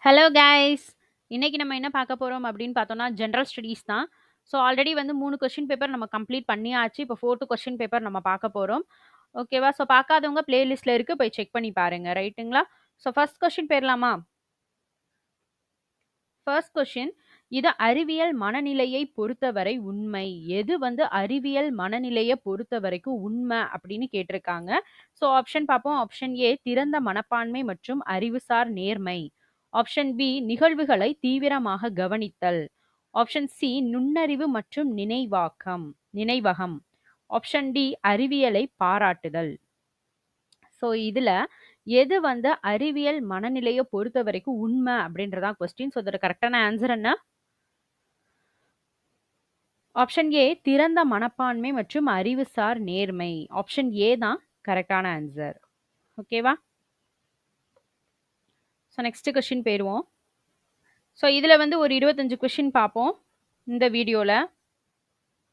Hello guys! இன்னைக்கு நம்ம என்ன பார்க்க போறோம் அப்படின்னு பார்த்தோம்னா, ஜெனரல் ஸ்டடீஸ் தான். ஸோ ஆல்ரெடி வந்து 3 கொஸ்டின் பேப்பர் நம்ம கம்ப்ளீட் பண்ணியாச்சு. இப்போ 4த் கொஸ்டின் பேப்பர் நம்ம பார்க்க போறோம். ஓகேவா? ஸோ பார்க்காதவங்க பிளேலிஸ்ட்ல இருக்கு. போய் செக் பண்ணி பாருங்க. ரைட்டுங்களா? ஸோ ஃபர்ஸ்ட் கொஸ்டின் போயிரலாமா? First question. இது அறிவியல் மனநிலையை பொறுத்தவரை உண்மை. எது வந்து அறிவியல் மனநிலைய பொறுத்தவரைக்கும் உண்மை அப்படின்னு கேட்டிருக்காங்க. ஸோ ஆப்ஷன் பார்ப்போம். ஆப்ஷன் ஏ திறந்த மனப்பான்மை மற்றும் அறிவுசார் நேர்மை. ஆப்ஷன் பி நிகழ்வுகளை தீவிரமாக கவனித்தல். ஆப்ஷன் சி நுண்ணறிவு மற்றும் நினைவகம். ஆப்ஷன் டி அறிவியலை பாராட்டுதல். ஸோ இதுல எது வந்து அறிவியல் மனநிலைய பொறுத்தவரைக்கும் உண்மை அப்படின்றதான் கொஸ்டின். ஸோ இதோட கரெக்டான ஆன்சர் என்ன? ஆப்ஷன் ஏ திறந்த மனப்பான்மை மற்றும் அறிவுசார் நேர்மை. ஆப்ஷன் ஏ தான் கரெக்டான ஆன்சர். ஓகேவா? ஸோ நெக்ஸ்ட் கொஸ்டின் போயிருவோம். ஸோ இதுல வந்து ஒரு 25 கொஸ்டின் பார்ப்போம் இந்த வீடியோல.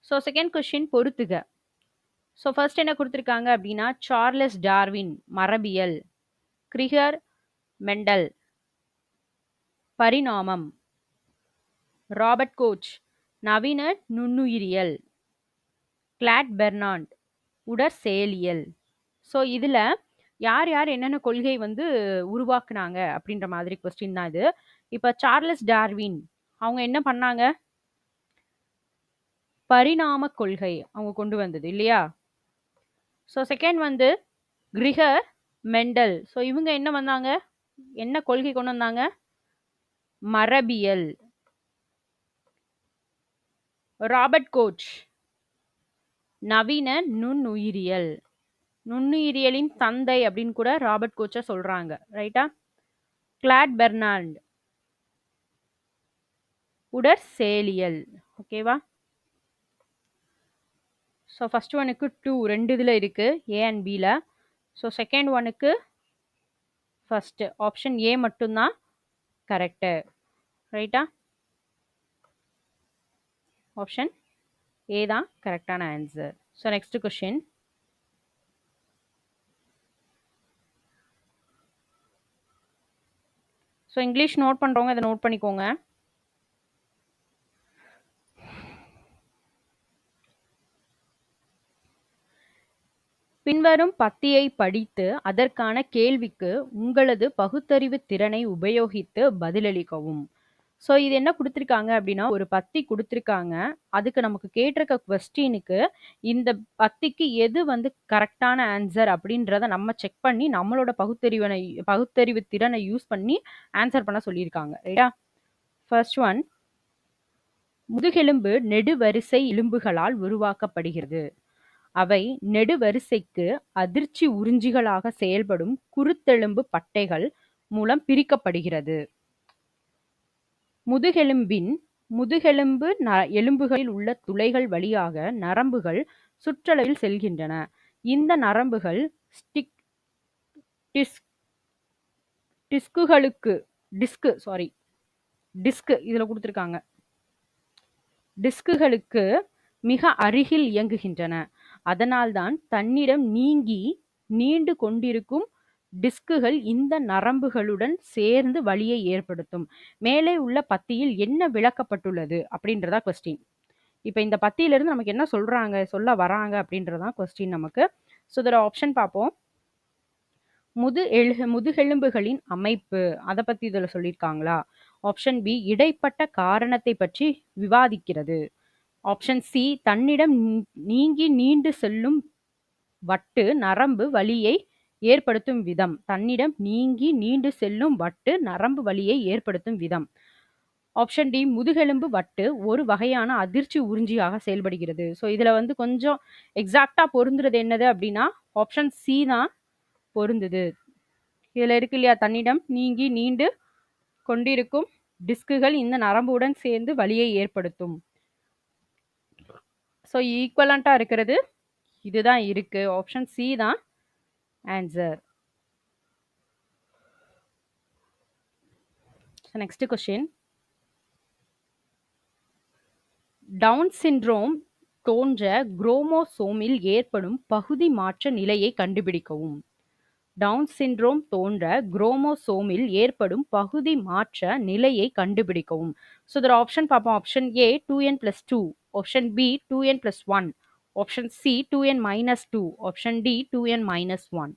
ஸோ செகண்ட் கொஸ்டின் பொறுத்துக. ஸோ ஃபர்ஸ்ட் என்ன கொடுத்துருக்காங்க அப்படின்னா, சார்லஸ் டார்வின் மரபியல், கிரிகர் மெண்டல் பரிணாமம், ராபர்ட் கோச் நவீன நுண்ணுயிரியல், கிளாட் பெர்னாண்ட் உடற்செயலியல். ஸோ இதுல யார் யார் என்னென்ன கொள்கை வந்து உருவாக்குனாங்க அப்படின்ற மாதிரி கொஸ்டின் தான் இது. இப்ப சார்லஸ் டார்வின் அவங்க என்ன பண்ணாங்க? பரிணாம கொள்கை அவங்க கொண்டு வந்தது இல்லையா? ஸோ செகண்ட் வந்து கிரிகர் மெண்டல். ஸோ இவங்க என்ன வந்தாங்க? என்ன கொள்கை கொண்டு வந்தாங்க? மரபியல். ராபர்ட் கோச் நவீன நுண்ணுயிரியல். நுண்ணுயிரியலின் தந்தை அப்படின்னு கூட ராபர்ட் கோச்ச சொல்றாங்க. ரைட்டா? கிளாட் பெர்னாண்ட் உடற்செயலியல். ஓகேவா? ஸோ ஃபர்ஸ்ட் ஒனுக்கு 2 2 இதில் இருக்கு, ஏ அண்ட் பியில். ஸோ செகண்ட் ஒனுக்கு ஃபர்ஸ்ட் ஆப்ஷன் ஏ மட்டும்தான் கரெக்டு. ரைட்டா? ஆப்ஷன் ஏ தான் கரெக்டான answer. So next question. So English note பண்ணுறவங்க இதை நோட் பண்ணிக்கோங்க. பின்வரும் பத்தியை படித்து அதற்கான கேள்விக்கு உங்களது பகுத்தறிவு திறனை உபயோகித்து பதிலளிக்கவும். ஸோ இது என்ன கொடுத்துருக்காங்க அப்படின்னா, ஒரு பத்தி கொடுத்துருக்காங்க. அதுக்கு நமக்கு கேட்டிருக்க கொஸ்டினுக்கு இந்த பத்திக்கு எது வந்து கரெக்டான ஆன்சர் அப்படின்றத நம்ம செக் பண்ணி நம்மளோட பகுத்தறிவு திறனை யூஸ் பண்ணி ஆன்சர் பண்ண சொல்லியிருக்காங்க. ரைட்டா? ஃபர்ஸ்ட் ஒன், முதுகெலும்பு நெடுவரிசை எலும்புகளால் உருவாக்கப்படுகிறது. அவை நெடுவரிசைக்கு அதிர்ச்சி உறிஞ்சிகளாக செயல்படும் குருத்தெலும்பு பட்டைகள் மூலம் பிரிக்கப்படுகிறது. முதுகெலும்பு எலும்புகளில் உள்ள துளைகள் வழியாக நரம்புகள் சுற்றளவில் செல்கின்றன. இந்த நரம்புகள் டிஸ்க்குகளுக்கு மிக அருகில் இயங்குகின்றன. அதனால்தான் தன்னிடம் நீண்டு கொண்டிருக்கும் டிஸ்க்குகள் இந்த நரம்புகளுடன் சேர்ந்து வலியை ஏற்படுத்தும். மேலே உள்ள பத்தியில் என்ன விளக்கப்பட்டுள்ளது அப்படின்றதா கொஸ்டின். இப்போ இந்த பத்தியிலிருந்து நமக்கு என்ன சொல்ல வராங்க அப்படின்றதான் கொஸ்டின் நமக்கு. ஸோ இதோட ஆப்ஷன் பார்ப்போம். முதுகெலும்புகளின் அமைப்பு அதை பத்தி இதில் சொல்லியிருக்காங்களா? ஆப்ஷன் பி இடைப்பட்ட காரணத்தை பற்றி விவாதிக்கிறது. ஆப்ஷன் சி தன்னிடம் நீண்டு செல்லும் வட்டு நரம்பு வலியை ஏற்படுத்தும் விதம். ஆப்ஷன் டி முதுகெலும்பு வட்டு ஒரு வகையான அதிர்ச்சி உறிஞ்சியாக செயல்படுகிறது. ஸோ இதுல வந்து கொஞ்சம் எக்ஸாக்டா பொருந்துறது என்னது அப்படின்னா ஆப்ஷன் சி தான் பொருந்துது. இதுல இருக்கு இல்லையா, தன்னிடம் நீண்டு கொண்டிருக்கும் டிஸ்க்குகள் இந்த நரம்புடன் சேர்ந்து வலியை ஏற்படுத்தும். ஸோ ஈக்குவலண்டா இருக்கிறது இதுதான் இருக்கு. ஆப்ஷன் சி தான் answer. Next question. Down syndrome தோன்ற குரோமோசோமில் ஏற்படும் பகுதி மாற்ற நிலையை கண்டுபிடிக்கவும். டவுன் சிண்ட்ரோம் தோன்ற குரோமோசோமில் ஏற்படும் பகுதி மாற்ற நிலையை கண்டுபிடிக்கவும். ஸோ இதோட ஆப்ஷன் பார்ப்போம். Option A 2n+2, option B 2n+1, option C 2n-2, option D 2n-1.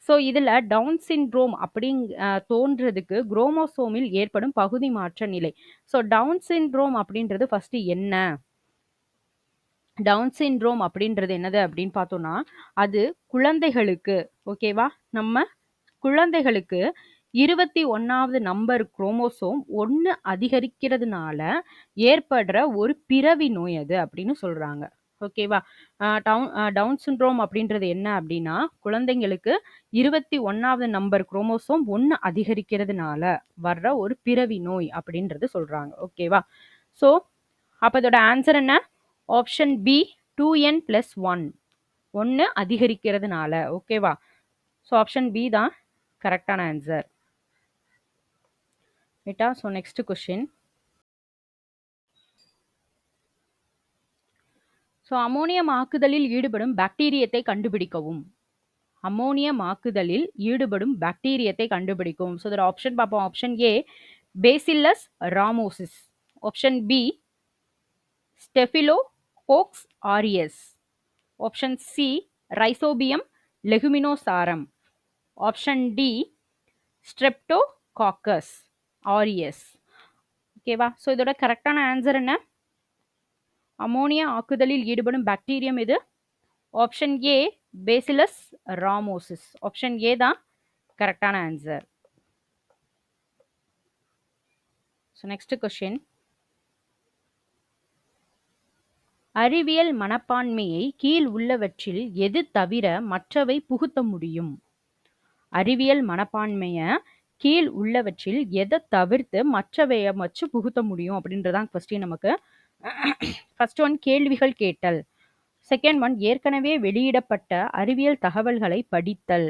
So இதில் டவுன் சிண்ட்ரோம் தோன்றதுக்கு குரோமோசோமில் ஏற்படும் பகுதி மாற்ற நிலை. ஸோ டவுன் சிண்ட்ரோம் அப்படின்றது ஃபர்ஸ்ட் என்ன? டவுன் சிண்ட்ரோம் அப்படின்றது என்னது அப்படின்னு பார்த்தோம்னா, அது குழந்தைகளுக்கு, ஓகேவா, நம்ம குழந்தைகளுக்கு 21வது நம்பர் குரோமோசோம் 1 அதிகரிக்கிறதுனால ஏற்படுற ஒரு பிறவி நோய் அது அப்படின்னு சொல்றாங்க. ஓகேவா. டவுன் சிண்ட்ரோம் அப்படின்றது என்ன அப்படின்னா, குழந்தைங்களுக்கு 21வது நம்பர் குரோமோசோம் 1 அதிகரிக்கிறதுனால வர்ற ஒரு பிறவி நோய் அப்படின்றது சொல்றாங்க. ஓகேவா. ஸோ அப்போ இதோட ஆன்சர் என்ன? ஆப்ஷன் பி 2n+1, 1 அதிகரிக்கிறதுனால. ஓகேவா. ஸோ ஆப்ஷன் பி தான் கரெக்டான ஆன்சர். ரைட்டா. So next question. So ammonium ஆக்குதலில் ஈடுபடும் பாக்டீரியத்தை கண்டுபிடிக்கவும். அமோனியம் ஆக்குதலில் ஈடுபடும் பாக்டீரியத்தை கண்டுபிடிக்கும். ஸோ இதோட ஆப்ஷன் பார்ப்போம். Option A Bacillus ramosus, option B Staphylococcus aureus, option C Rhizobium leguminosarum, option D Streptococcus aureus. ஓகேவா. ஸோ இதோட கரெக்டான ஆன்சர் என்ன? அமோனியா ஆக்குதலில் ஈடுபடும் பாக்டீரியம் எது? Option A Bacillus ramosus. Option A தான் கரெக்டான ஆன்சர். So next question. அறிவியல் மனப்பான்மையை கீழ் உள்ளவற்றில் எது தவிர மற்றவை புகுத்த முடியும்? அறிவியல் மனப்பான்மையை கீழ் உள்ளவற்றில் எதை தவிர்த்து மற்றவையை வச்சு புகுத்த முடியும் அப்படின்றதான் கொஸ்டின் நமக்கு. ஃபர்ஸ்ட் ஒன் கேள்விகள் கேட்டல், செகண்ட் ஒன் ஏற்கனவே வெளியிடப்பட்ட அறிவியல் தகவல்களை படித்தல்,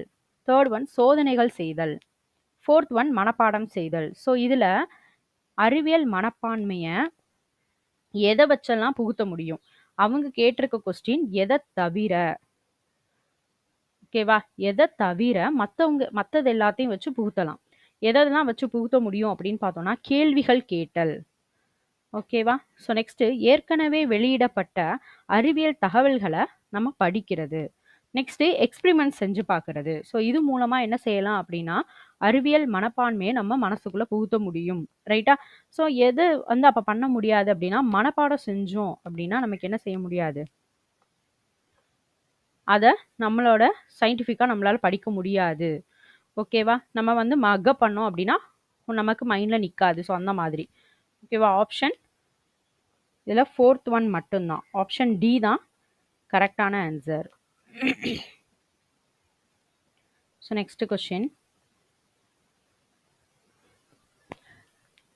தேர்ட் ஒன் சோதனைகள் செய்தல், ஃபோர்த் ஒன் மனப்பாடம் செய்தல். ஸோ இதில் அறிவியல் மனப்பான்மையை எதை வச்செல்லாம் புகுத்த முடியும்? அவங்க கேட்டிருக்க கொஸ்டின் எதை தவிர. ஓகேவா. எதை தவிர மற்றது எல்லாத்தையும் வச்சு புகுத்தலாம். எதெல்லாம் வச்சு புகுத்த முடியும் அப்படின்னு பார்த்தோம்னா கேள்விகள் கேட்டல். ஓகேவா. ஸோ நெக்ஸ்ட் ஏற்கனவே வெளியிடப்பட்ட அறிவியல் தகவல்களை நம்ம படிக்கிறது. நெக்ஸ்ட் எக்ஸ்பிரிமெண்ட் செஞ்சு பார்க்கறது. ஸோ இது மூலமா என்ன செய்யலாம் அப்படின்னா அறிவியல் மனப்பான்மையை நம்ம மனசுக்குள்ள புகுத்த முடியும். ரைட்டா. ஸோ எது அப்போ பண்ண முடியாது அப்படின்னா மனப்பாடம் செஞ்சோம் அப்படின்னா நமக்கு என்ன செய்ய முடியாது, அதை நம்மளோட சயின்டிஃபிக்காக நம்மளால படிக்க முடியாது. ஓகேவா. நம்ம மக்கப் பண்ணோம் அப்படின்னா நமக்கு மைண்டில் நிற்காது. ஸோ அந்த மாதிரி. ஓகேவா. ஆப்ஷன் இதில் ஃபோர்த் ஒன் மட்டும்தான், ஆப்ஷன் டி தான் கரெக்டான ஆன்சர். So next question.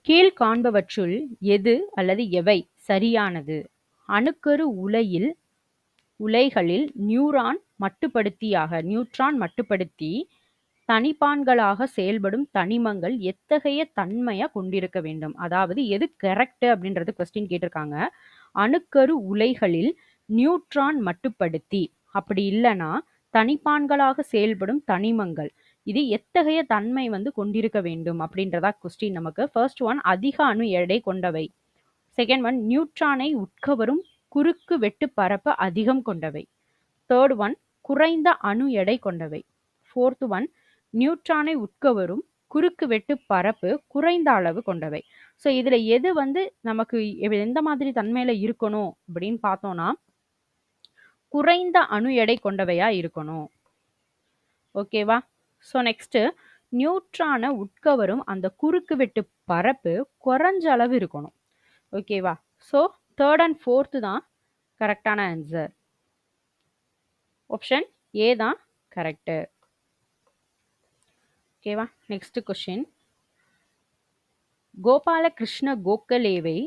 கீழ் காண்பவற்றுள் எது அல்லது எவை சரியானது? அணுக்கரு உலைகளில் நியூட்ரான் மட்டுப்படுத்தி தனிப்பான்களாக செயல்படும் தனிமங்கள் எத்தகைய தன்மையை கொண்டிருக்க வேண்டும்? அதாவது எது கரெக்ட் அப்படின்றது கொஸ்டின் கேட்டிருக்காங்க. அணுக்கரு உலைகளில் நியூட்ரான் மட்டுப்படுத்தி, அப்படி இல்லைன்னா தனிப்பான்களாக செயல்படும் தனிமங்கள், இது எத்தகைய தன்மை கொண்டிருக்க வேண்டும் அப்படின்றதா கொஸ்டின் நமக்கு. ஃபர்ஸ்ட் ஒன் அதிக அணு எடை கொண்டவை, செகண்ட் ஒன் நியூட்ரானை உட்கவரும் குறுக்கு வெட்டு பரப்பு அதிகம் கொண்டவை, தேர்ட் ஒன் குறைந்த அணு எடை கொண்டவை, ஃபோர்த் ஒன் நியூட்ரானை உட்கவரும் குறுக்கு வெட்டு பரப்பு குறைந்த அளவு கொண்டவை. ஸோ இதுல எது நமக்கு எந்த மாதிரி தன்மையில இருக்கணும் அப்படின்னு பார்த்தோம்னா குறைந்த அணு எடை கொண்டவையா இருக்கணும். ஓகேவா. ஸோ நெக்ஸ்ட் நியூட்ரானை உட்கவரும் அந்த குறுக்கு வெட்டு பரப்பு குறைஞ்ச அளவு இருக்கணும். ஓகேவா. ஸோ தேர்ட் அண்ட் ஃபோர்த்து தான் கரெக்டான ஆன்சர். ஆப்ஷன் ஏ தான் கரெக்டு. ஓகேவா. Next question. கோபாலகிருஷ்ண கோகலேவை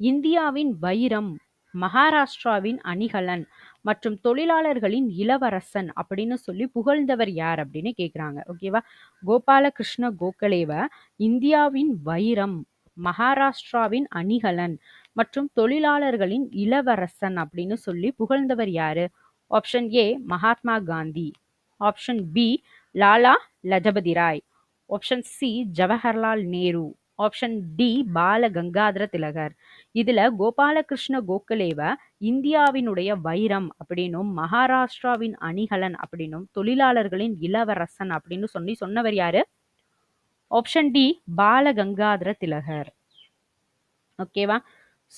இந்தியாவின் வைரம், மகாராஷ்டிராவின் அணிகலன் மற்றும் தொழிலாளர்களின் இளவரசன் அப்படின்னு சொல்லி புகழ்ந்தவர் யார் அப்படின்னு கேட்குறாங்க. ஓகேவா. கோபாலகிருஷ்ண கோகலேவை இந்தியாவின் வைரம், மகாராஷ்டிராவின் அணிகலன் மற்றும் தொழிலாளர்களின் இளவரசன் அப்படின்னு சொல்லி புகழ்ந்தவர் யாரு? Option A Mahatma Gandhi, option B Lala Lajpat Rai, option C Jawaharlal Nehru, option D Bal Gangadhar Tilak. இதுல கோபாலகிருஷ்ண கோகலேவ இந்தியாவினுடைய வைரம் அப்படின்னும் மகாராஷ்டிராவின் அணிகலன் அப்படின்னும் தொழிலாளர்களின் இளவரசன் அப்படின்னு சொன்னவர் யாரு? ஆப்ஷன் டி பால கங்காதர திலகர். ஓகேவா?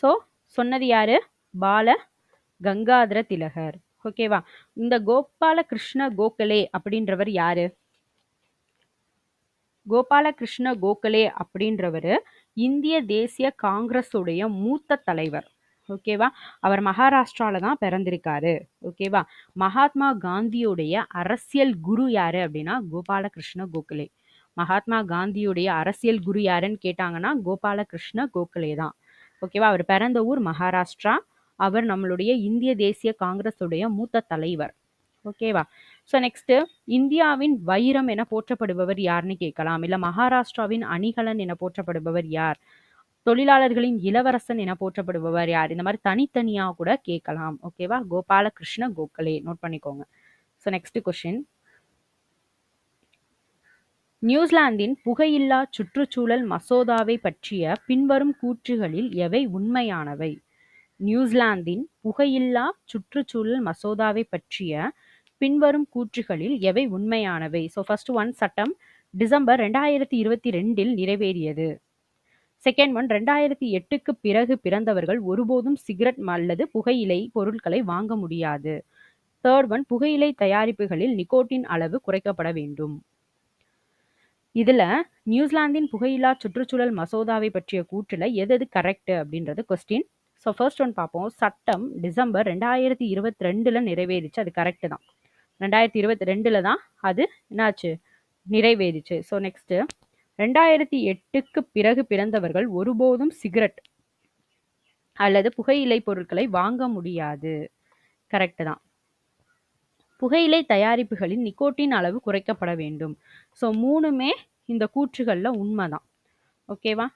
ஸோ சொன்னது யாரு? பால கங்காதர திலகர். ஓகேவா? இந்த கோபாலகிருஷ்ண கோகலே அப்படின்றவர் யாரு? கோபாலகிருஷ்ண கோகலே அப்படின்றவர் இந்திய தேசிய காங்கிரஸ் உடைய மூத்த தலைவர். ஓகேவா? அவர் மகாராஷ்டிரால தான் பிறந்திருக்காரு. ஓகேவா? மகாத்மா காந்தியுடைய அரசியல் குரு யாரு அப்படின்னா கோபாலகிருஷ்ண கோகலே. மகாத்மா காந்தியுடைய அரசியல் குரு யாருன்னு கேட்டாங்கன்னா கோபாலகிருஷ்ண கோகலே தான். ஓகேவா? அவர் பிறந்த ஊர் மகாராஷ்டிரா. அவர் நம்மளுடைய இந்திய தேசிய காங்கிரஸ் உடைய மூத்த தலைவர். ஓகேவா? ஸோ நெக்ஸ்ட், இந்தியாவின் வைரம் என போற்றப்படுபவர் யாருன்னு கேட்கலாம். இல்ல மகாராஷ்டிராவின் அணிகலன் என போற்றப்படுபவர் யார்? தொழிலாளர்களின் இளவரசன் என போற்றப்படுபவர் யார்? இந்த மாதிரி தனித்தனியா கூட கேட்கலாம். ஓகேவா? கோபாலகிருஷ்ண கோகலே நோட் பண்ணிக்கோங்க. ஸோ நெக்ஸ்ட் கொஸ்டின், நியூசிலாந்தின் புகையில்லா சுற்றுச்சூழல் மசோதாவை பற்றிய பின்வரும் கூற்றுகளில் எவை உண்மையானவை? நியூசிலாந்தின் புகையில்லா சுற்றுச்சூழல் மசோதாவை பற்றிய பின்வரும் கூற்றுகளில் எவை உண்மையானவை? ஸோ ஃபர்ஸ்ட் ஒன், சட்டம் டிசம்பர் 2022 நிறைவேறியது. செகண்ட் ஒன், 2008க்கு பிறகு பிறந்தவர்கள் ஒருபோதும் சிகரெட் அல்லது புகையிலை பொருட்களை வாங்க முடியாது. தேர்ட் ஒன், புகையிலை தயாரிப்புகளில் நிக்கோட்டின் அளவு குறைக்கப்பட வேண்டும். இதுல நியூசிலாந்தின் புகையில்லா சுற்றுச்சூழல் மசோதாவை பற்றிய கூற்றுல எது கரெக்ட் அப்படின்றது கொஸ்டின். ஸோ ஃபர்ஸ்ட் ஒன் பார்ப்போம். சட்டம் டிசம்பர் 2022 நிறைவேறிச்சு, அது கரெக்ட் தான். 2022 தான் அது என்னாச்சு, நிறைவேறிச்சு. ஸோ நெக்ஸ்ட், 2008க்கு பிறகு பிறந்தவர்கள் ஒருபோதும் சிகரெட் அல்லது புகையிலை பொருட்களை வாங்க முடியாது, கரெக்ட் தான். புகையிலை தயாரிப்புகளில் நிக்கோட்டின் அளவு குறைக்கப்பட வேண்டும். ஸோ மூணுமே இந்த கூற்றுகள்ல உண்மைதான். ஓகேவா?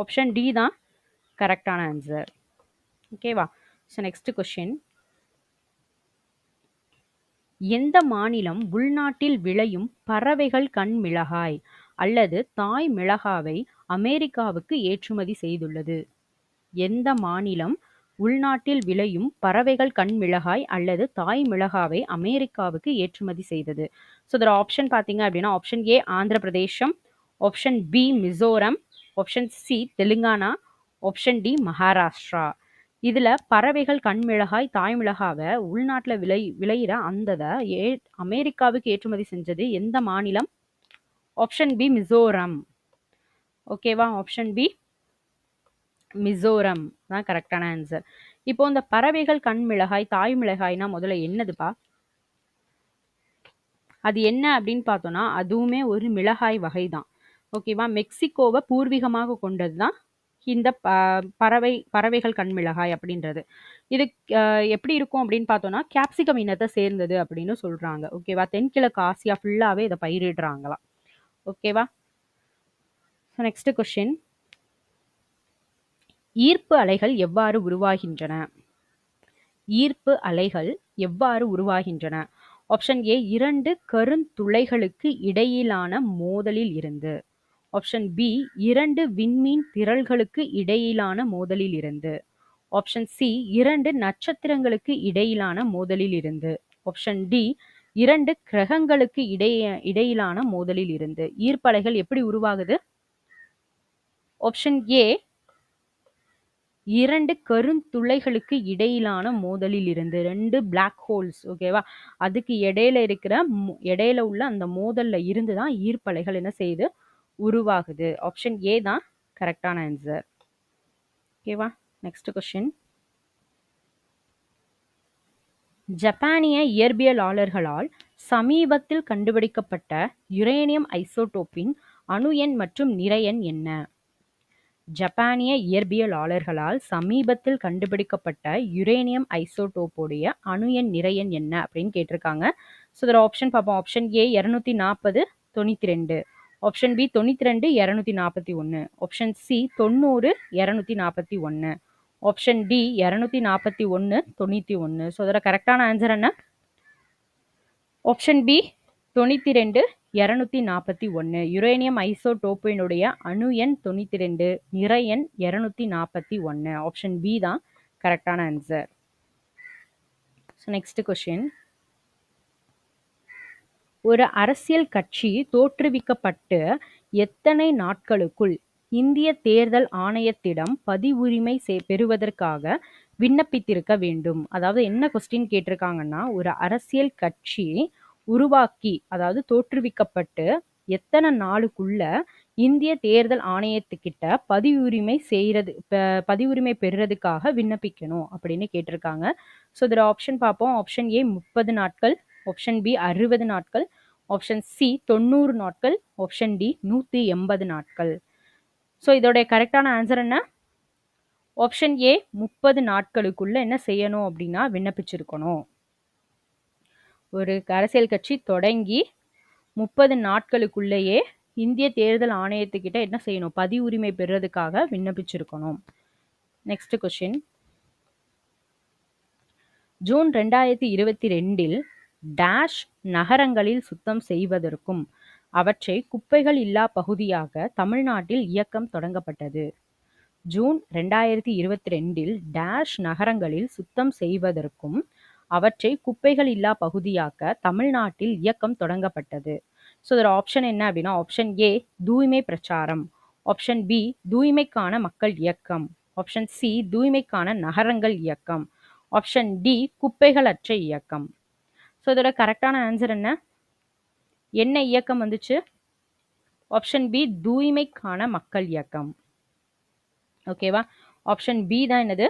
ஆப்ஷன் டி தான் கரெக்டான ஆன்சர். ஓகேவா? ஸோ நெக்ஸ்ட் கொஸ்டின், எந்த மாநிலம் உள்நாட்டில் விளையும் பறவைகள் கண் மிளகாய் அல்லது தாய் மிளகாவை அமெரிக்காவுக்கு ஏற்றுமதி செய்துள்ளது? எந்த மாநிலம் உள்நாட்டில் விளையும் பறவைகள் கண் மிளகாய் அல்லது தாய் மிளகாவை அமெரிக்காவுக்கு ஏற்றுமதி செய்தது? ஸோ இதோட ஆப்ஷன் பார்த்தீங்க அப்படின்னா option A Andhra Pradesh, option B Mizoram, option C Telangana, option D Maharashtra. இதுல பறவைகள் கண் மிளகாய் தாய் மிளகாவை உள்நாட்டில் விளையிற அந்த அமெரிக்காவுக்கு ஏற்றுமதி செஞ்சது எந்த மாநிலம்? Option B Mizoram. ஓகேவா? ஆப்ஷன் பி மிசோரம் தான் கரெக்டான ஆன்சர். இப்போ இந்த பறவைகள் கண் மிளகாய் தாய் மிளகாய்னா முதல்ல என்னதுப்பா? அது என்ன அப்படின்னு பார்த்தோம்னா அதுவுமே ஒரு மிளகாய் வகை தான். ஓகேவா? மெக்சிகோவை பூர்வீகமாக கொண்டது தான் இந்த பறவைகள் கண் மிளகாய் அப்படின்றது. இது எப்படி இருக்கும் அப்படின்னு பார்த்தோம்னா கேப்சிகம் இனத்தை சேர்ந்தது அப்படின்னு சொல்றாங்க. ஓகேவா? தென்கிழக்கு ஆசியா ஃபுல்லாவே இதை பயிரிடுறாங்களாம். ஓகேவா? நெக்ஸ்ட் கொஸ்டின், ஈர்ப்பு அலைகள் எவ்வாறு உருவாகின்றன? ஈர்ப்பு அலைகள் எவ்வாறு உருவாகின்றன? ஆப்ஷன் ஏ, இரண்டு கருந்துளைகளுக்கு இடையிலான மோதலில் இருந்து. ஆப்ஷன் பி, இரண்டு விண்மீன் திரள்களுக்கு இடையிலான மோதலில் இருந்து. ஆப்ஷன் சி, இரண்டு நட்சத்திரங்களுக்கு இடையிலான மோதலில் இருந்து. ஆப்ஷன் டி, இரண்டு கிரகங்களுக்கு இடையிலான மோதலில் இருந்து. ஈர்ப்பலைகள் எப்படி உருவாகுது? ஆப்ஷன் ஏ, இரண்டு கருந்துளைகளுக்கு இடையிலான மோதலில் இருந்து, ரெண்டு பிளாக் ஹோல்ஸ். ஓகேவா? அதுக்கு இடையில உள்ள அந்த மோதல்ல இருந்து தான் ஈர்ப்பலைகள் என்ன செய்யுது, உருவாகுது. ஆப்ஷன் ஏ தான் கரெக்டான ஆன்சர். ஓகேவா? நெக்ஸ்ட் கொஸ்டின், ஜப்பானிய இயற்பியலாளர்களால் சமீபத்தில் கண்டுபிடிக்கப்பட்ட யுரேனியம் ஐசோடோப்பின் அணு எண் மற்றும் நிறை எண் என்ன? ஜப்பானிய இயற்பியலாளர்களால் சமீபத்தில் கண்டுபிடிக்கப்பட்ட யுரேனியம் ஐசோடோப்புடைய அணு எண் நிறை எண் என்ன அப்படின்னு கேட்டிருக்காங்க. ஸோ இதோட ஆப்ஷன் பார்ப்போம். Option A 240 92, option B 92 241, option C 90 241, option D 241 91. So அதோட கரெக்டான ஆன்சர் என்ன? Option B 92 241. யுரேனியம் ஐசோடோப்பினுடைய அணு எண் 92, நிறை எண் 241. ஆப்ஷன் பி தான் கரெக்டான ஆன்சர். Next question. ஒரு அரசியல் கட்சி தோற்றுவிக்கப்பட்டு எத்தனை நாட்களுக்குள் இந்திய தேர்தல் ஆணையத்திடம் பதிவுரிமை பெறுவதற்காக விண்ணப்பித்திருக்க வேண்டும்? அதாவது என்ன கொஸ்டின் கேட்டிருக்காங்கன்னா, ஒரு அரசியல் கட்சி உருவாக்கி, அதாவது தோற்றுவிக்கப்பட்டு எத்தனை நாளுக்குள்ள இந்திய தேர்தல் ஆணையத்துக்கிட்ட பதிவுரிமை பெறுறதுக்காக விண்ணப்பிக்கணும் அப்படின்னு கேட்டிருக்காங்க. ஸோ இதோட ஆப்ஷன் பார்ப்போம். ஆப்ஷன் ஏ 30 நாட்கள், ஆப்ஷன் பி 60 நாட்கள், ஆப்ஷன் சி 90 நாட்கள், ஆப்ஷன் டி 180 நாட்கள். ஸோ இதோட கரெக்டான ஆன்சர் என்ன? ஆப்ஷன் ஏ 30 நாட்களுக்குள்ள என்ன செய்யணும் அப்படின்னா விண்ணப்பிச்சிருக்கணும். ஒரு அரசியல் கட்சி தொடங்கி 30 நாட்களுக்குள்ளேயே இந்திய தேர்தல் ஆணையத்துக்கிட்ட என்ன செய்யணும்? பதிவுரிமை பெறுறதுக்காக விண்ணப்பிச்சிருக்கணும். Next question. ஜூன் 2022 டேஷ் நகரங்களில் சுத்தம் செய்வதற்கும் அவற்றை குப்பைகள் இல்லா பகுதியாக தமிழ்நாட்டில் இயக்கம் தொடங்கப்பட்டது. ஜூன் 2022 டேஷ் நகரங்களில் சுத்தம் செய்வதற்கும் அவற்றை குப்பைகள் இல்லா பகுதியாக்க தமிழ்நாட்டில் இயக்கம் தொடங்கப்பட்டது. ஸோ இதோட ஆப்ஷன் என்ன அப்படின்னா, ஆப்ஷன் ஏ தூய்மை பிரச்சாரம், ஆப்ஷன் பி தூய்மைக்கான மக்கள் இயக்கம், ஆப்ஷன் சி தூய்மைக்கான நகரங்கள் இயக்கம், ஆப்ஷன் டி குப்பைகள் அற்ற இயக்கம். ஸோ இதோட கரெக்டான ஆன்சர் என்ன? என்ன இயக்கம் வந்துச்சு? ஆப்ஷன் பி தூய்மைக்கான மக்கள் இயக்கம். ஓகேவா? ஆப்ஷன் பி தான் என்னது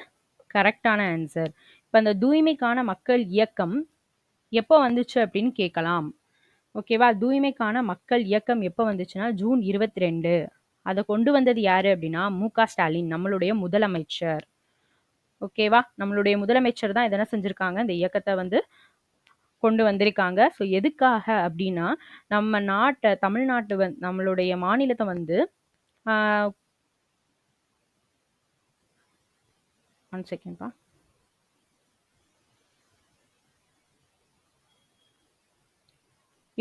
கரெக்டான ஆன்சர். இப்போ அந்த தூய்மைக்கான மக்கள் இயக்கம் எப்போ வந்துச்சு அப்படின்னு கேட்கலாம். ஓகேவா? தூய்மைக்கான மக்கள் இயக்கம் எப்போ வந்துச்சுன்னா ஜூன் 22. அதை கொண்டு வந்தது யாரு அப்படின்னா மு.க. ஸ்டாலின், நம்மளுடைய முதலமைச்சர். ஓகேவா? நம்மளுடைய முதலமைச்சர் தான் இதெல்லாம் செஞ்சிருக்காங்க, இந்த இயக்கத்தை வந்து கொண்டு வந்திருக்காங்க. ஸோ எதுக்காக அப்படின்னா நம்ம நாட்டை, தமிழ்நாட்டு நம்மளுடைய மாநிலத்தை வந்து ஒன் செகண்ட்பா.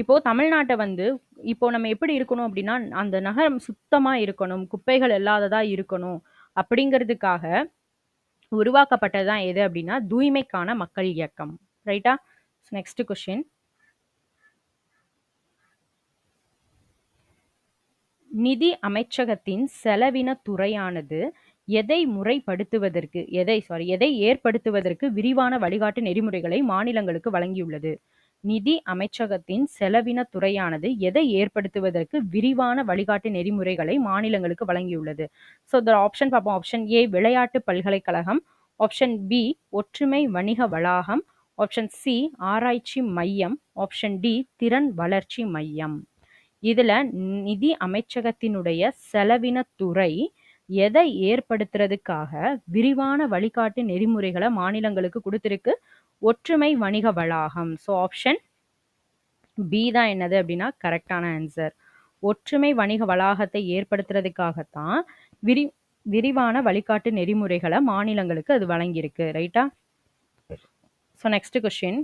இப்போ தமிழ்நாட்டை வந்து இப்போ நம்ம எப்படி இருக்கணும் அப்படின்னா, அந்த நகரம் சுத்தமா இருக்கணும், குப்பைகள் இல்லாததா இருக்கணும் அப்படிங்கிறதுக்காக உருவாக்கப்பட்டது தான் எது அப்படின்னா தூய்மைக்கான மக்கள் இயக்கம். ரைட்டா? Next question. நிதி அமைச்சகத்தின் செலவின துறையானது எதை ஏற்படுத்துவதற்கு விரிவான வழிகாட்டு நெறிமுறைகளை மாநிலங்களுக்கு வழங்கியுள்ளது? நிதி அமைச்சகத்தின் செலவின துறையானது எதை ஏற்படுத்துவதற்கு விரிவான வழிகாட்டு நெறிமுறைகளை மாநிலங்களுக்கு வழங்கியுள்ளது? ஸோ இந்த ஆப்ஷன் பார்ப்போம். ஆப்ஷன் ஏ விளையாட்டு பல்கலைக்கழகம், ஆப்ஷன் பி ஒற்றுமை வணிக வளாகம், ஆப்ஷன் சி ஆராய்ச்சி மையம், ஆப்ஷன் டி திறன் வளர்ச்சி மையம். இதுல நிதி அமைச்சகத்தினுடைய செலவினத்துறை எதை ஏற்படுத்துறதுக்காக விரிவான வழிகாட்டு நெறிமுறைகளை மாநிலங்களுக்கு கொடுத்திருக்கு? ஒற்றுமை வணிக வளாகம். ஸோ ஆப்ஷன் பி தான் என்னது அப்படின்னா கரெக்டான ஆன்சர். ஒற்றுமை வணிக வளாகத்தை ஏற்படுத்துறதுக்காகத்தான் விரிவான வழிகாட்டு நெறிமுறைகளை மாநிலங்களுக்கு அது வழங்கியிருக்கு. ரைட்டா? So next question.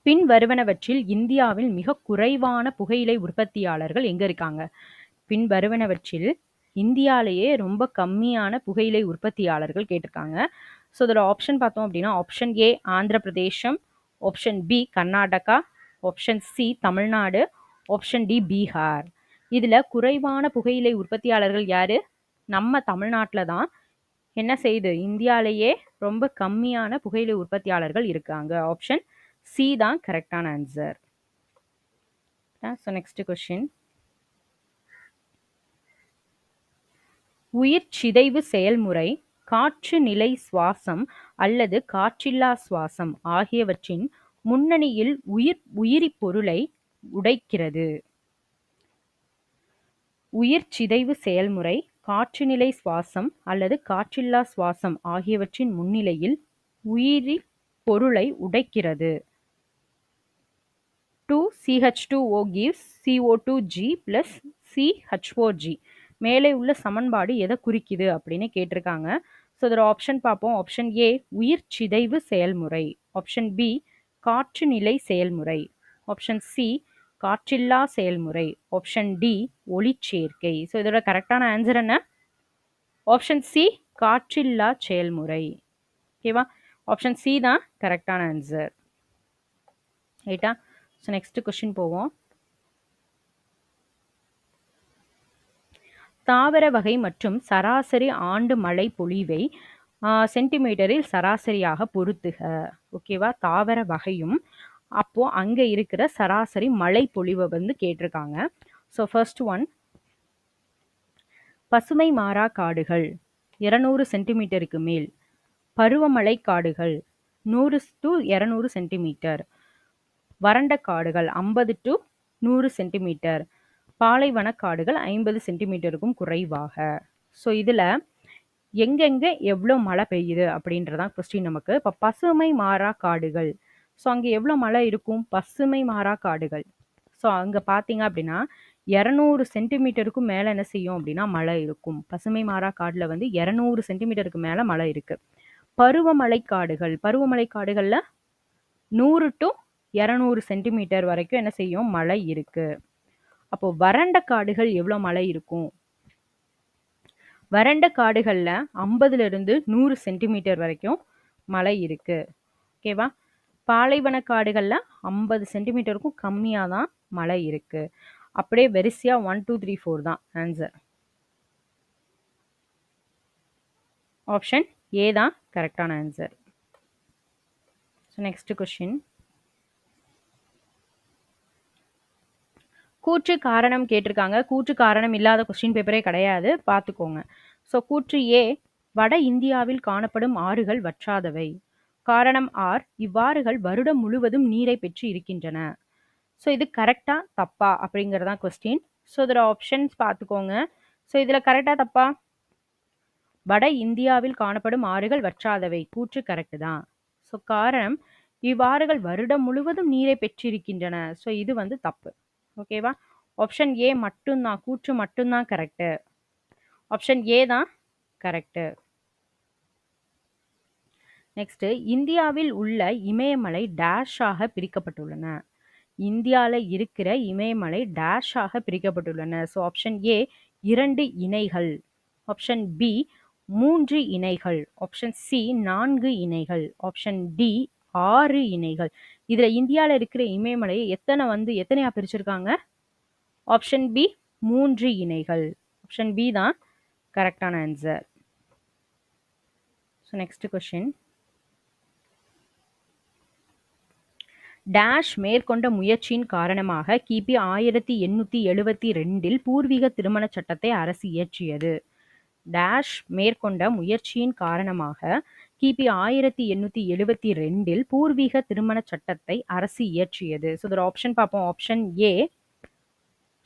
பின் வருவனவற்றில் இந்தியாவில் மிக குறைவான புகையிலை உற்பத்தியாளர்கள் எங்க இருக்காங்க? பின் வருவனவற்றில் இந்தியாவிலேயே ரொம்ப கம்மியான புகையிலை உற்பத்தியாளர்கள் கேட்டிருக்காங்க. ஸோ இதோட ஆப்ஷன் பார்த்தோம் அப்படின்னா option A Andhra Pradesh, option B Karnataka, option C Tamil Nadu, option D Bihar. இதுல குறைவான புகையிலை உற்பத்தியாளர்கள் யாரு? நம்ம தமிழ்நாட்டில் தான் என்ன செய்யுது, இந்தியாவிலேயே ரொம்ப கம்மியான புகையிலை உற்பத்தியாளர்கள் இருக்காங்க. ஆப்ஷன் சி தான் கரெக்டான ஆன்சர். So next question. உயிர் சிதைவு செயல்முறை காற்று நிலை சுவாசம் அல்லது காற்றில்லா சுவாசம் ஆகியவற்றின் முன்னணியில் உயிரி பொருளை உடைக்கிறது. உயிர் சிதைவு செயல்முறை காற்றுநிலை சுவாசம் அல்லது காற்றில்லா சுவாசம் ஆகியவற்றின் முன்னிலையில் உயிரி பொருளை உடைக்கிறது. 2CH2O gives CO2G plus CH4G. மேலே உள்ள சமன்பாடு எதை குறிக்குது அப்படின்னு கேட்டிருக்காங்க. ஸோ இதோட ஆப்ஷன் பார்ப்போம். ஆப்ஷன் ஏ உயிர் சிதைவு செயல்முறை, ஆப்ஷன் பி காற்று நிலை செயல்முறை. ஆப்ஷன் சி காற்றில்லா செயல்முறை. ஆப்ஷன் டி ஒளிச்சேர்க்கை. ஸோ இதோட கரெக்டான ஆன்சர் என்ன? ஆப்ஷன் சி காற்றில்லா செயல்முறை. ஓகேவா? ஆப்ஷன் சி தான் கரெக்டான ஆன்சர். ரைட்டா? ஸோ நெக்ஸ்ட் கொஸ்டின் போவோம். தாவர வகை மற்றும் சராசரி ஆண்டு மழை பொழிவை சென்டிமீட்டரில் சராசரியாக பொருத்துக. ஓகேவா? தாவர வகையும் அப்போ அங்க இருக்கிற சராசரி மழை பொழிவை வந்து கேட்டிருக்காங்க. ஸோ ஃபர்ஸ்ட் ஒன், பசுமை மாறா காடுகள் 200 சென்டிமீட்டருக்கு மேல், பருவமழை காடுகள் 100 to 200 சென்டிமீட்டர், வறண்ட காடுகள் 50 to 100 சென்டிமீட்டர், பாலைவன காடுகள் 50 சென்டிமீட்டருக்கும் குறைவாக. ஸோ இதில் எங்கெங்கே எவ்வளோ மழை பெய்யுது அப்படின்றதான் கொஸ்டின் நமக்கு. இப்போ பசுமை மாறா காடுகள், ஸோ அங்கே எவ்வளோ மழை இருக்கும்? பசுமை மாறா காடுகள், ஸோ அங்கே பார்த்தீங்க அப்படின்னா 200 சென்டிமீட்டருக்கும் மேலே என்ன செய்யும் அப்படின்னா மழை இருக்கும். பசுமை மாறா காடில் வந்து 200 சென்டிமீட்டருக்கு மேலே மழை இருக்கு. பருவமழை காடுகள், பருவமழை காடுகளில் 100 to 200 சென்டிமீட்டர் வரைக்கும் என்ன செய்யும்? மழை இருக்கு. அப்போ வறண்ட காடுகள் எவ்வளோ மழை இருக்கும்? வறண்ட காடுகளில் 50 to 100 சென்டிமீட்டர் வரைக்கும் மழை இருக்கு. ஓகேவா? பாலைவன காடுகளில் 50 சென்டிமீட்டருக்கும் கம்மியாக தான் மழை இருக்கு. அப்படியே வரிசையா 1 2 3 4 தான் ஆன்சர். ஆப்ஷன் ஏ தான் கரெக்டான ஆன்சர். ஸோ நெக்ஸ்ட் கொஸ்டின், கூற்று காரணம் கேட்டிருக்காங்க. கூற்று காரணம் இல்லாத கொஸ்டின் பேப்பரே கிடையாது, பார்த்துக்கோங்க. ஸோ கூற்று ஏ, வட இந்தியாவில் காணப்படும் ஆறுகள் வற்றாதவை. காரணம் ஆர், இவ்வாறுகள் வருடம் முழுவதும் நீரை பெற்று இருக்கின்றன. ஸோ இது கரெக்டா தப்பா அப்படிங்கிறதான் கொஸ்டின். ஸோ இதோட ஆப்ஷன்ஸ் பார்த்துக்கோங்க. ஸோ இதில் கரெக்டா தப்பா? வட இந்தியாவில் காணப்படும் ஆறுகள் வற்றாதவை கூற்று கரெக்டு தான். ஸோ காரணம் இவ்வாறுகள் வருடம் முழுவதும் நீரை பெற்றிருக்கின்றன. ஸோ இது வந்து தப்பு. ஓகேவா? ஆப்ஷன் ஏ மட்டும்தான், கூற்று மட்டும்தான் கரெக்டு. ஆப்ஷன் ஏ தான் கரெக்டு. நெக்ஸ்ட், இந்தியாவில் உள்ள இமயமலை டேஷாக பிரிக்கப்பட்டுள்ளன. இந்தியாவில் இருக்கிற இமயமலை டேஷாக பிரிக்கப்பட்டுள்ளன. ஸோ ஆப்ஷன் ஏ 2 இணைகள், ஆப்ஷன் பி 3 இணைகள், ஆப்ஷன் சி 4 இணைகள், ஆப்ஷன் டி 6 இணைகள். இதுல இந்தியாவில் இருக்கிற இமயமலையை எத்தனையா பிரிச்சிருக்காங்க? ஆப்ஷன் பி 3 இணைகள். ஆப்ஷன் பி தான் கரெக்டான answer. So next question, dash மேற்கொண்ட முயற்சியின் காரணமாக கிபி 1872 பூர்வீக திருமண சட்டத்தை அரசு இயற்றியது. டேஷ் மேற்கொண்ட முயற்சியின் காரணமாக கிபி 1872 பூர்வீக திருமண சட்டத்தை அரசு இயற்றியது. ஸோ இதோட ஆப்ஷன் பார்ப்போம். Option A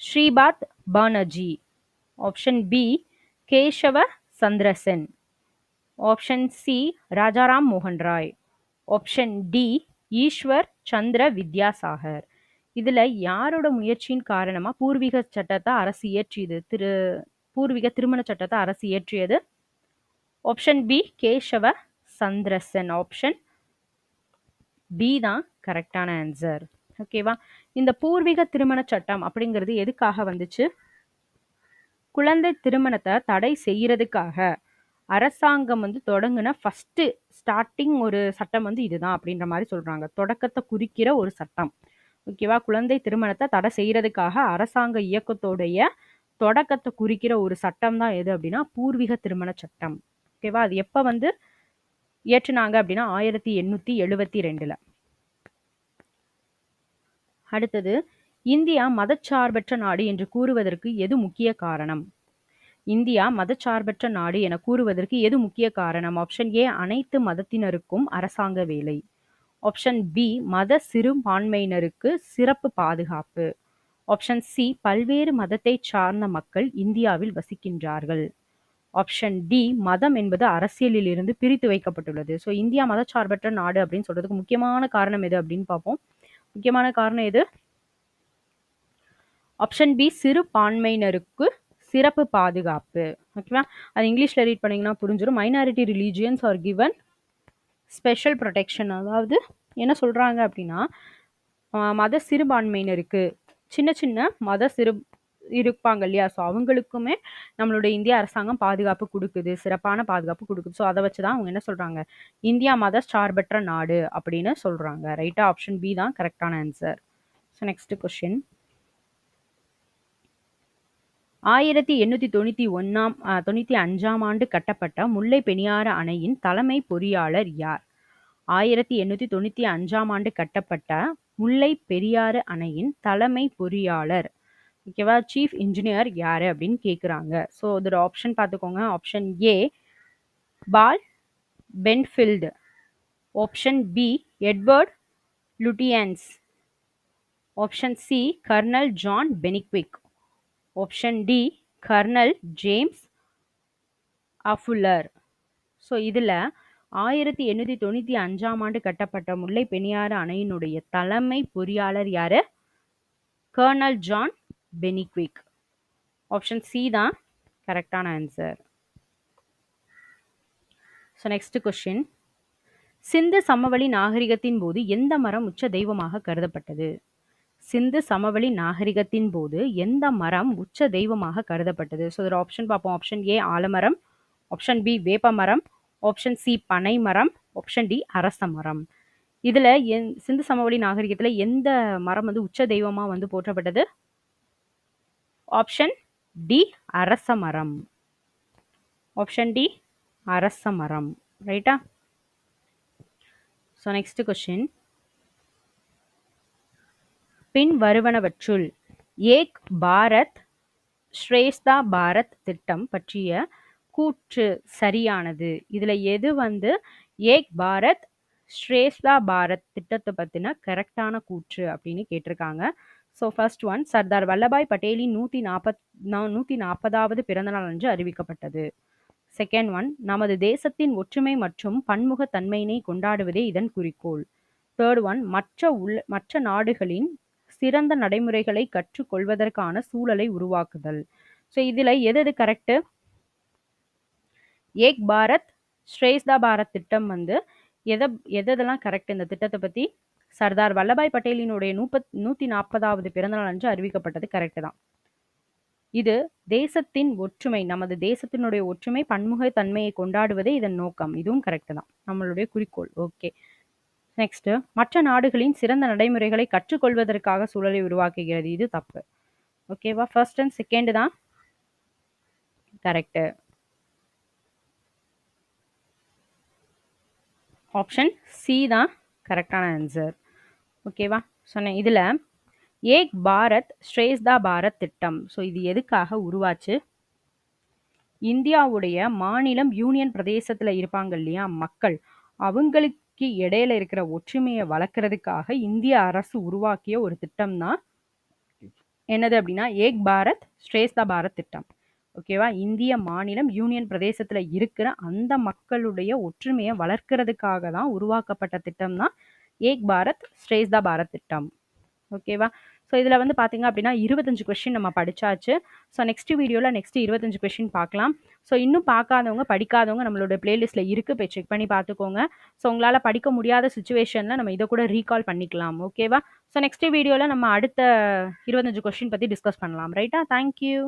Shripad Banerjee, option B Keshab Chandra Sen, option C Rajaram மோகன் ராய், ஆப்ஷன் டி ஈஸ்வர் சந்திர வித்யாசாகர். இதுல யாரோட முயற்சியின் காரணமா பூர்வீக சட்டத்தை அரசு இயற்றியது? பூர்வீக திருமண சட்டத்தை அரசு இயற்றியது? Option B Keshava Chandra Sen. Option B தான் கரெக்டான ஆன்சர். ஓகேவா? இந்த பூர்வீக திருமண சட்டம் அப்படிங்கிறது எதுக்காக வந்துச்சு? குழந்தை திருமணத்தை தடை செய்யறதுக்காக அரசாங்கம் வந்து தொடங்கின ஃபர்ஸ்ட் ஸ்டார்டிங் ஒரு சட்டம் வந்து இதுதான் அப்படின்ற மாதிரி சொல்றாங்க. தொடக்கத்தை குறிக்கிற ஒரு சட்டம். ஓகேவா? குழந்தை திருமணத்தை தடை செய்யறதுக்காக அரசாங்க இயக்கத்தோடைய தொடக்கத்தை குறிக்கிற ஒரு சட்டம் தான் எது அப்படின்னா பூர்வீக திருமண சட்டம். ஓகேவா? அது எப்ப வந்து இயற்றினாங்க அப்படின்னா 1872. அடுத்தது, இந்தியா மதச்சார்பற்ற நாடு என்று கூறுவதற்கு எது முக்கிய காரணம்? இந்தியா மதச்சார்பற்ற நாடு என கூறுவதற்கு எது முக்கிய காரணம்? ஆப்ஷன் ஏ அனைத்து மதத்தினருக்கும் அரசாங்க வேலை, ஆப்ஷன் பி மத சிறுபான்மையினருக்கு சிறப்பு பாதுகாப்பு, ஆப்ஷன் சி பல்வேறு மதத்தை சார்ந்த மக்கள் இந்தியாவில் வசிக்கின்றார்கள், ஆப்ஷன் டி மதம் என்பது அரசியலில் இருந்து பிரித்து வைக்கப்பட்டுள்ளது. ஸோ இந்தியா மதச்சார்பற்ற நாடு அப்படின்னு சொல்றதுக்கு முக்கியமான காரணம் எது அப்படின்னு பார்ப்போம். முக்கியமான காரணம் எது? ஆப்ஷன் பி சிறுபான்மையினருக்கு சிறப்பு பாதுகாப்பு. ஓகேவா? அது இங்கிலீஷ்ல ரீட் பண்ணீங்கன்னா புரிஞ்சிடும். Minority religions R given special protection, அதாவது என்ன சொல்றாங்க அப்படின்னா, மத சிறுபான்மையினருக்கு சின்ன சின்ன மத இருப்பாங்க இல்லையா? ஸோ அவங்களுக்குமே நம்மளுடைய இந்திய அரசாங்கம் பாதுகாப்பு குடுக்குது. சிறப்பான பாதுகாப்பு குடுக்குது. ஸோ அத வச்சு தான் அவங்க என்ன சொல்றாங்க, இந்தியா மத சார்பற்ற நாடு அப்படின்னு சொல்றாங்க. ரைட்டா? ஆப்ஷன் பி தான் கரெக்ட்டான ஆன்சர். So next question. 1895ஆம் ஆண்டு கட்டப்பட்ட முல்லை பெரியாறு அணையின் தலைமை பொறியாளர் யார்? 1895ஆம் ஆண்டு கட்டப்பட்ட முல்லை பெரியாறு அணையின் தலைமை பொறியாளர், ஓகேவா, சீஃப் இன்ஜினியர் யாரு அப்படின்னு கேக்குறாங்க. ஸோ இதோட ஆப்ஷன் பார்த்துக்கோங்க. Option A Paul Penfield, option B Edward Lutyens, option C colonel John Pennycuick, option D colonel James Fuller. So இதில் 1895ஆம் ஆண்டு கட்டப்பட்ட முல்லை பெரியாறு அணையினுடைய தலைமை பொறியாளர் யாரு? Colonel John Pennycuick. Option C தான் கரெக்டான answer. So next question. Sindhu சமவெளி நாகரிகத்தின் போது எந்த மரம் உச்ச தெய்வமாக கருதப்பட்டது? சிந்து சமவெளி நாகரிகத்தின் போது எந்த மரம் உச்ச தெய்வமாக கருதப்பட்டது? ஸோ இதோட ஆப்ஷன் பார்ப்போம். ஆப்ஷன் ஏ ஆலமரம், ஆப்ஷன் பி வேப்ப மரம், ஆப்ஷன் சி பனை மரம், ஆப்ஷன் டி அரச மரம். இதுல சிந்து சமவெளி நாகரிகத்துல எந்த மரம் வந்து உச்ச தெய்வமா வந்து போற்றப்பட்டது? ஆப்ஷன் டி அரச மரம். ஆப்ஷன் டி அரச மரம். ரைட்டா? So next question. பின் வருவனவற்றுள் ஏக் பாரத் ஸ்ரேஷ்டா பாரத் திட்டம் பற்றிய கூற்று சரியானது. இதுல எது வந்து ஏக் பாரத் ஸ்ரேஷ்டா பாரத் திட்டத்தை பத்தின கரெக்டான கூற்று அப்படின்னு கேட்டிருக்காங்க. So first one, Sardar Vallabhbhai பட்டேலின் 140வது பிறந்தநாள் அன்று அறிவிக்கப்பட்டது. செகண்ட் ஒன், நமது தேசத்தின் ஒற்றுமை மற்றும் பன்முகத்தன்மையினை கொண்டாடுவதே இதன் குறிக்கோள். தேர்ட் ஒன், மற்ற நாடுகளின் சிறந்த நடைமுறைகளை கற்றுக்கொள்வதற்கான சூழலை உருவாக்குதல். ஸோ இதுல எது கரெக்ட்? ஏக் பாரத் ஸ்ரேஷ்டா பாரத் திட்டம் வந்து எதெல்லாம் கரெக்ட்? இந்த திட்டத்தை பத்தி சர்தார் வல்லபாய் பட்டேலினுடைய 140வது பிறந்தநாள் அன்று அறிவிக்கப்பட்டது கரெக்ட் தான். இது தேசத்தின் ஒற்றுமை, நமது தேசத்தினுடைய ஒற்றுமை பன்முகத்தன்மையை கொண்டாடுவதே இதன் நோக்கம். இதுவும் கரெக்ட் தான், நம்மளுடைய குறிக்கோள். ஓகே. நெக்ஸ்ட், மற்ற நாடுகளின் சிறந்த நடைமுறைகளை கற்றுக்கொள்வதற்காக சூழலை உருவாக்குகிறது. இது தப்பு. ஓகேவா? ஃபர்ஸ்ட் அண்ட் செகண்ட் தான் கரெக்ட். ஆப்ஷன் சி தான் கரெக்டான ஆன்சர். ஓகேவா? சொன்னேன். இதுல ஏக் பாரத் ஸ்ரேஷ்டா பாரத் திட்டம், ஸோ இது எதுக்காக உருவாச்சு? இந்தியாவுடைய மாநிலம் யூனியன் பிரதேசத்துல இருப்பாங்க இல்லையா மக்கள், அவங்களுக்கு இடையில இருக்கிற ஒற்றுமையை வளர்க்கறதுக்காக இந்திய அரசு உருவாக்கிய ஒரு திட்டம் தான் என்னது அப்படின்னா ஏக் பாரத் ஸ்ரேஷ்டா பாரத் திட்டம். ஓகேவா? இந்திய மாநிலம் யூனியன் பிரதேசத்துல இருக்கிற அந்த மக்களுடைய ஒற்றுமையை வளர்க்கறதுக்காக தான் உருவாக்கப்பட்ட திட்டம் தான் ஏக் பாரத் ஸ்ரேஷ்டா பாரத் திட்டம். ஓகேவா? ஸோ இதில் வந்து பார்த்தீங்க அப்படின்னா 25 கொஸ்டின் நம்ம படிச்சாச்சு. ஸோ நெக்ஸ்ட் வீடியோவில் நெக்ஸ்ட் 25 கொஸ்டின் பார்க்கலாம். ஸோ இன்னும் பார்க்காதவங்க படிக்காதவங்க நம்மளோட பிளேலிஸ்ட்டில் இருக்குது, போய் செக் பண்ணி பார்த்துக்கோங்க. ஸோ உங்களால் படிக்க முடியாத சுச்சுவேஷனில் நம்ம இதை கூட ரீகால் பண்ணிக்கலாம். ஓகேவா? ஸோ நெக்ஸ்ட் வீடியோவில் நம்ம அடுத்த 25 கொஸ்டின் பற்றி டிஸ்கஸ் பண்ணலாம். ரைட்டா? தேங்க்யூ.